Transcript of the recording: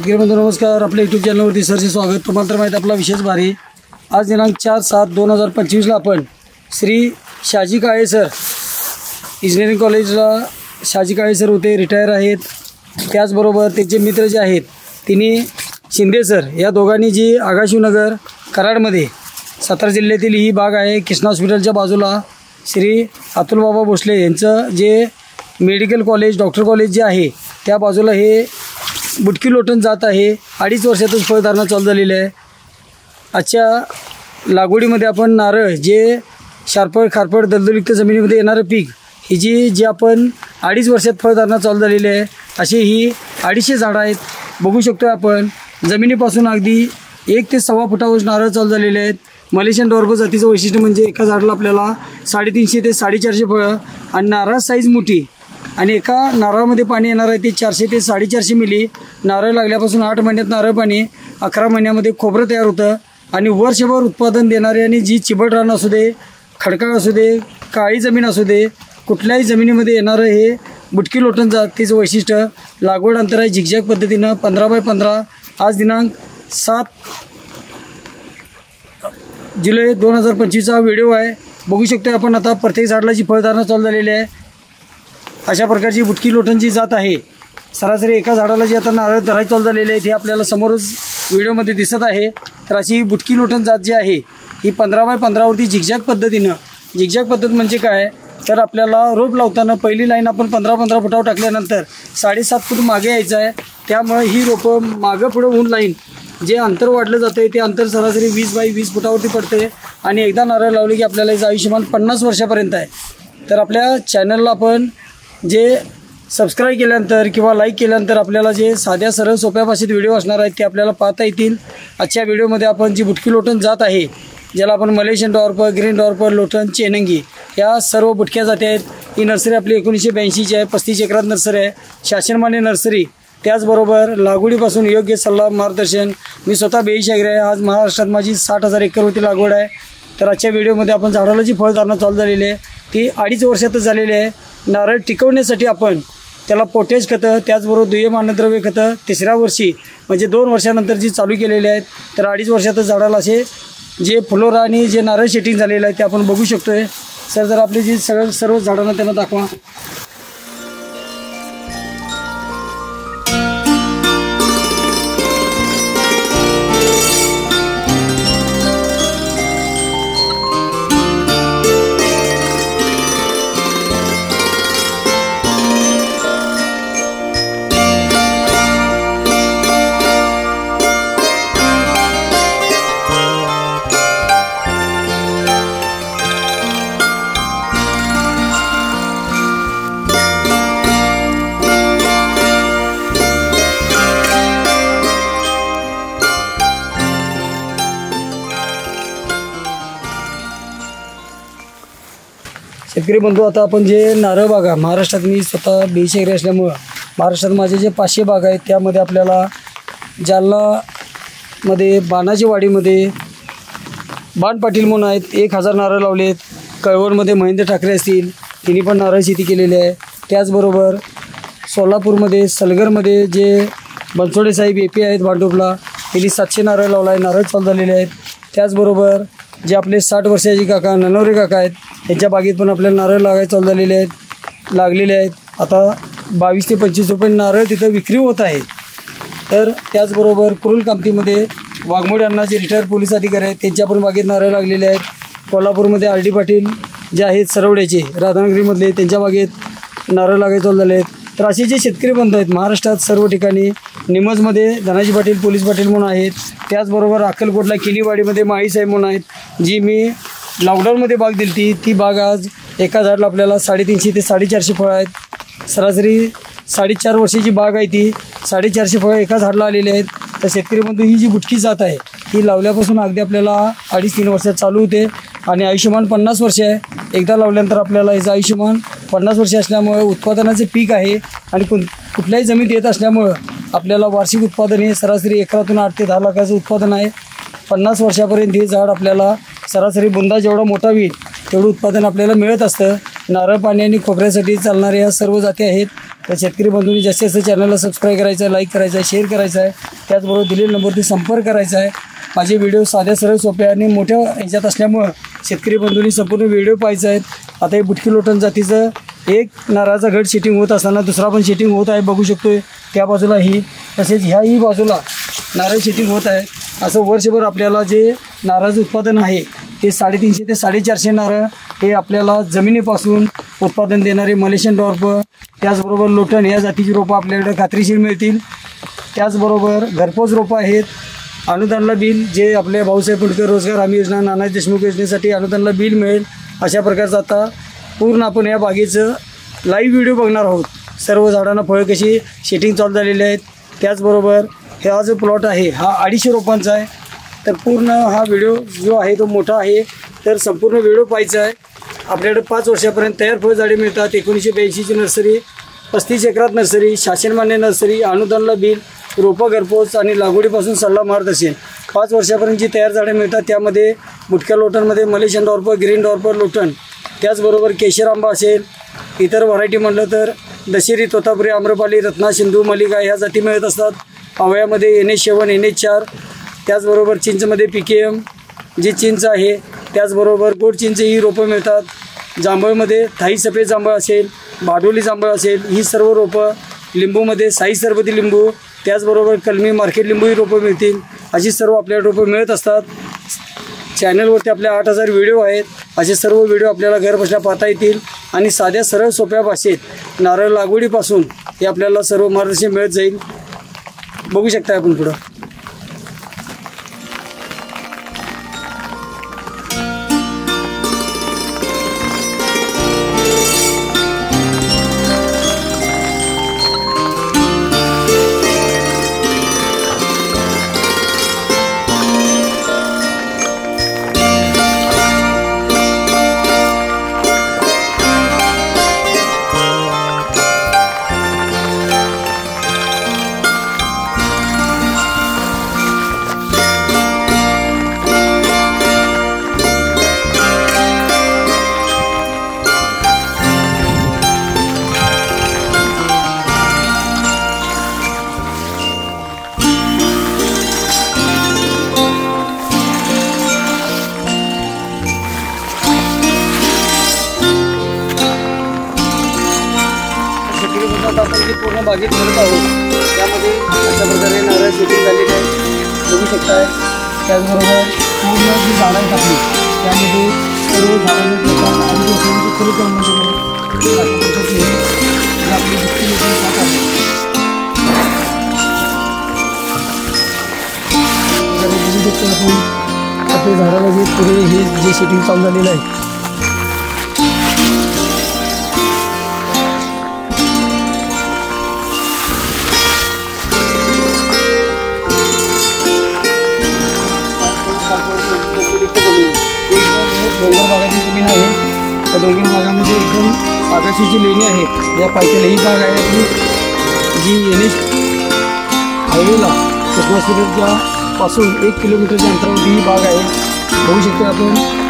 शेतकरी बंधू नमस्कार. आपल्या यूट्यूब चॅनलवरती सरचे स्वागत. तुम्हाला माहीत आपला विशेष भारी आज दिनांक 4/7/2025 आपण श्री शाजी काळे सर इंजिनिअरिंग कॉलेजला शाजी काळे सर होते, रिटायर आहेत. त्याचबरोबर त्यांचे मित्र जे आहेत तिन्ही शिंदे सर या दोघांनी जी आगाशिवनगर कराडमध्ये सातारा जिल्ह्यातील ही बाग आहे. कृष्णा हॉस्पिटलच्या बाजूला श्री अतुल बाबा भोसले यांचं जे मेडिकल कॉलेज डॉक्टर कॉलेज जे आहे त्या बाजूला हे बुटकी लोटन जात आहे. 2.5 वर्षातच फळधारणा चालू झालेली आहे. आजच्या लागवडीमध्ये आपण नारळ जे शारपड खारपड दलदलयुक्त जमिनीमध्ये येणारं पीक ही जी आपण 2.5 वर्षात फळधारणा चालू झालेली आहे. अशी ही 250 झाडं आहेत. बघू शकतो आपण जमिनीपासून अगदी 1 ते 1.25 फुटावर नारळ चालू झालेले आहेत. मलेशियन डॉर्बो जातीचं वैशिष्ट्य म्हणजे एका झाडाला आपल्याला 350 ते 450 फळं आणि नारळ साईज मोठी आणि एका नारळामध्ये पाणी येणार आहे ते 400 ते 450 मिली. नारळ लागल्यापासून 8 महिन्यात नारळ पाणी, 11 महिन्यामध्ये खोबरं तयार होतं आणि वर्षभर उत्पादन देणारे आणि जी चिबट रान असू दे, खडकाळ असू दे, काळी जमीन असू दे, कुठल्याही जमिनीमध्ये येणारं हे बुटकी लोटन जातीचं वैशिष्ट्य. लागवड अंतर आहे झिगझॅग पद्धतीनं 15x15. आज दिनांक 7 जुलै 2025 व्हिडिओ आहे. बघू शकतो आपण आता प्रत्येक झाडाला जी फळधारणा चालू झालेली आहे. अशा प्रकारची बुटकी लोटनची जात आहे. सरासरी एका झाडाला जे आता नारळ धरायला चालू झालेले आहेत हे आपल्याला समोरच व्हिडिओमध्ये दिसत आहे. तर अशी बुटकी लोटन जात जी आहे ही 15x15वरती झिगझॅग पद्धतीनं. झिगझॅग पद्धत म्हणजे काय तर आपल्याला रोप लावताना पहिली लाईन आपण 15-15 फुटावर टाकल्यानंतर 7.5 फूट मागे यायचं आहे. त्यामुळे ही रोपं मागं पुढं होऊन लाईन जे अंतर वाढलं जातं आहे ते अंतर सरासरी 20x20 फुटावरती पडते आणि एकदा नारळ लावले की आपल्याला याचं आयुष्यमान 50 वर्षापर्यंत आहे. तर आपल्या चॅनलला आपण जे सबस्क्राईब केल्यानंतर किंवा लाईक केल्यानंतर आपल्याला जे साध्या सरळ सोप्या भाषेत व्हिडिओ असणार आहेत ते आपल्याला पाहता येतील. आजच्या व्हिडिओमध्ये आपण जी बुटकी लोटन जात आहे ज्याला आपण Malaysian dwarf, green dwarf, Lotan, Chenangi या सर्व बुटक्या जाती आहेत. ही नर्सरी आपली 1982ची आहे. 35 एकरात नर्सरी आहे, शासनमान्य नर्सरी. त्याचबरोबर लागवडीपासून योग्य सल्ला मार्गदर्शन. मी स्वतः बेईशाहीर आहे. आज महाराष्ट्रात माझी 60,000 एकरवरती लागवड आहे. तर आजच्या व्हिडिओमध्ये आपण झाडाला जी फळधारणा चालू झालेली आहे ती 2.5 वर्षातच झालेली आहे. नारळ टिकवण्यासाठी आपण त्याला पोटॅश खतं, त्याचबरोबर दुय्यम अन्नद्रव्य खतं 3ऱ्या वर्षी म्हणजे 2 वर्षानंतर जी चालू केलेली आहेत. तर 2.5 वर्षातच झाडाला असे जे फ्लोरा आणि जे नारळ शेटिंग झालेलं आहे ते आपण बघू शकतो आहे. सर जर आपली जी सर्व झाडांना त्यांना दाखवा. शेतकरी बंधू आता आपण जे नारळ बागा महाराष्ट्रात मी स्वतः बेईशाहीर असल्यामुळं महाराष्ट्रात माझे जे 500 बाग आहेत त्यामध्ये आपल्याला जालनामध्ये बाणाची वाडीमध्ये बाण पाटील म्हणून आहेत 1000 नारळ लावलेत. कळवणमध्ये महेंद्र ठाकरे असतील तिने पण नारळ शेती केलेली आहे. त्याचबरोबर सोलापूरमध्ये सलगरमध्ये जे बनसोडे साहेब AP आहेत भांडुपला त्यांनी 700 नारळ लावला आहे. नारळ चालू झालेले आहेत. त्याचबरोबर जे आपले 60 वर्षाचे काका ननवरे काका आहेत त्यांच्या बागेत पण आपल्याला नारळ लागायला चालू झालेले आहेत लागलेले आहेत. आता 22 ते 25 रुपये नारळ तिथं विक्री होत आहे. तर त्याचबरोबर कुरुल कामतीमध्ये वाघमोडे अण्णा जे रिटायर्ड पोलीस अधिकारी आहेत त्यांच्या पण बागेत नारळ लागलेले आहेत. कोल्हापूरमध्ये RD पाटील जे आहेत सरवड्याचे राधानगरीमधले त्यांच्या बागेत नारळ लागायला चालू झाले आहेत. तर असे जे शेतकरी बंधू आहेत महाराष्ट्रात सर्व ठिकाणी निमजमध्ये धनाजी पाटील पोलीस पाटील म्हणून आहेत. त्याचबरोबर अक्कलकोटला किनीवाडीमध्ये माळीसाहेब म्हणून आहेत जी मी लॉकडाऊनमध्ये बाग दिली ती बाग आज एका झाडाला आपल्याला 350 ते 450 फळं आहेत. सरासरी 4.5 वर्षाची बाग आहे ती 450 फळं एका झाडाला आलेली आहेत. तर शेतकरी बंधू ही जी बुटकी जात आहे ही लावल्यापासून अगदी आपल्याला 2.5-3 वर्षात चालू होते आणि आयुष्यमान 50 वर्ष आहे. एकदा लावल्यानंतर आपल्याला याचं आयुष्यमान 50 वर्ष असल्यामुळे उत्पादनाचे पीक आहे आणि कुठल्याही जमीन येत असल्यामुळं आपल्याला वार्षिक उत्पादन हे सरासरी एकरातून 8 ते 10 लाखाचं उत्पादन आहे. 50 वर्षापर्यंत हे झाड आपल्याला सरासरी बुंदा जेवढा मोठा होईल तेवढं उत्पादन आपल्याला मिळत असतं. नारळ पाणी आणि खोबऱ्यासाठी चालणाऱ्या या सर्व जाती आहेत. तर शेतकरी बंधूंनी जास्तीत जास्त चॅनलला सबस्क्राईब करायचं आहे, लाईक करायचं आहे, शेअर करायचं आहे. त्याचबरोबर दिलेल्या नंबरवरती संपर्क करायचा आहे. माझे व्हिडिओ साध्या सरळ सोप्या आणि मोठ्या ह्याच्यात असल्यामुळं शेतकरी बंधूंनी संपूर्ण व्हिडिओ पाहायचा आहेत. आता हे बुटकी लोटन जातीचं एक नारळाचा घट सेटिंग होत असताना दुसरा पण सेटिंग होत आहे, बघू शकतोय. त्या बाजूला ही, तसेच ह्याही बाजूला नारळ सेटिंग होत आहे. असं वर्षभर आपल्याला जे नारळाचं उत्पादन आहे ते 350 ते 450 नारळ हे आपल्याला जमिनीपासून उत्पादन देणारे मलेशियन डॉर्फ, त्याचबरोबर लोटन या जातीची रोपं आपल्याकडे खात्रीशीर मिळतील. त्याचबरोबर घरपोच रोपं आहेत. अनुदानला बिल जे आपल्या भाऊसाहेब फुंडकर रोजगार हमी योजना, नानाजी देशमुख योजनेसाठी अनुदानला बिल मिळेल अशा प्रकारचं आता पूर्ण आपण या बागेचं लाईव्ह व्हिडिओ बघणार आहोत. सर्व झाडांना फळं कशी सेटिंग चालू झालेली आहेत. त्याचबरोबर हा जो प्लॉट आहे हा 250 रोपांचा आहे. तर पूर्ण हा व्हिडिओ जो आहे तो मोठा आहे, तर संपूर्ण व्हिडिओ पाहायचा आहे. आपल्याकडे 5 वर्षापर्यंत तयार फळ झाडे मिळतात. 1982ची नर्सरी, 35 एकरात नर्सरी, शासनमान्य नर्सरी, अनुदानला बिल, रोपं घरपोच आणि लागवडीपासून सल्ला मार्गदर्शन. 5 वर्षापर्यंत जी तयार झाडे मिळतात त्यामध्ये बुटक्या लोटनमध्ये Malaysian dwarf, green dwarf, Lotan, त्याचबरोबर केशर आंबा असेल. इतर व्हरायटी म्हटलं तर दशेरी, तोतापुरी, आम्रपाली, रत्ना, सिंधू, मलिका ह्या जाती मिळत असतात. आवळ्यामध्ये NH7, NH4, त्याचबरोबर चिंचमध्ये PKM जी चिंच आहे, त्याचबरोबर गोड चिंच ही रोपं मिळतात. जांभळमध्ये थाई सफेद जांभळ असेल, भाडोली जांभळ असेल, ही सर्व रोपं. लिंबूमध्ये साई सरबती लिंबू, त्याचबरोबर कलमी मार्केट लिंबू ही रोपं मिळतील. अशी सर्व आपल्याला रोपं मिळत असतात. चॅनलवरती आपल्या 8000 व्हिडिओ आहेत. असे सर्व व्हिडिओ आपल्याला घरबसल्या पाहता येतील आणि साध्या सरळ सोप्या भाषेत नारळ लागवडीपासून हे आपल्याला सर्व मार्गदर्शन मिळत जाईल. बघू शकता आपण पुढं. आपण जी पूर्ण बागेत करत आहोत त्यामध्ये अशा प्रकारे नारळ शेती झालेली आहे, बघू शकताय. त्याचबरोबर पूर्ण जी झाडं आहेत आपली त्यामध्ये सर्व झाडांनी फुल करून आपली बुटकी लोटन जात आहे. बघू शकतो आपण आपल्या झाडाला जे पुढे हे जे शेटिंग चालू झालेलं आहे. डोंगर भागाची जमीन आहे. त्या डोंगर भागामध्ये एकदम आकाशाची लेणी आहे. या पायथ्याला ही बाग आहे आपली जी NH हायवेला चक्रासूरच्या पासून 1 किलोमीटरच्या अंतरावर ही बाग आहे. बघू शकतो आपण.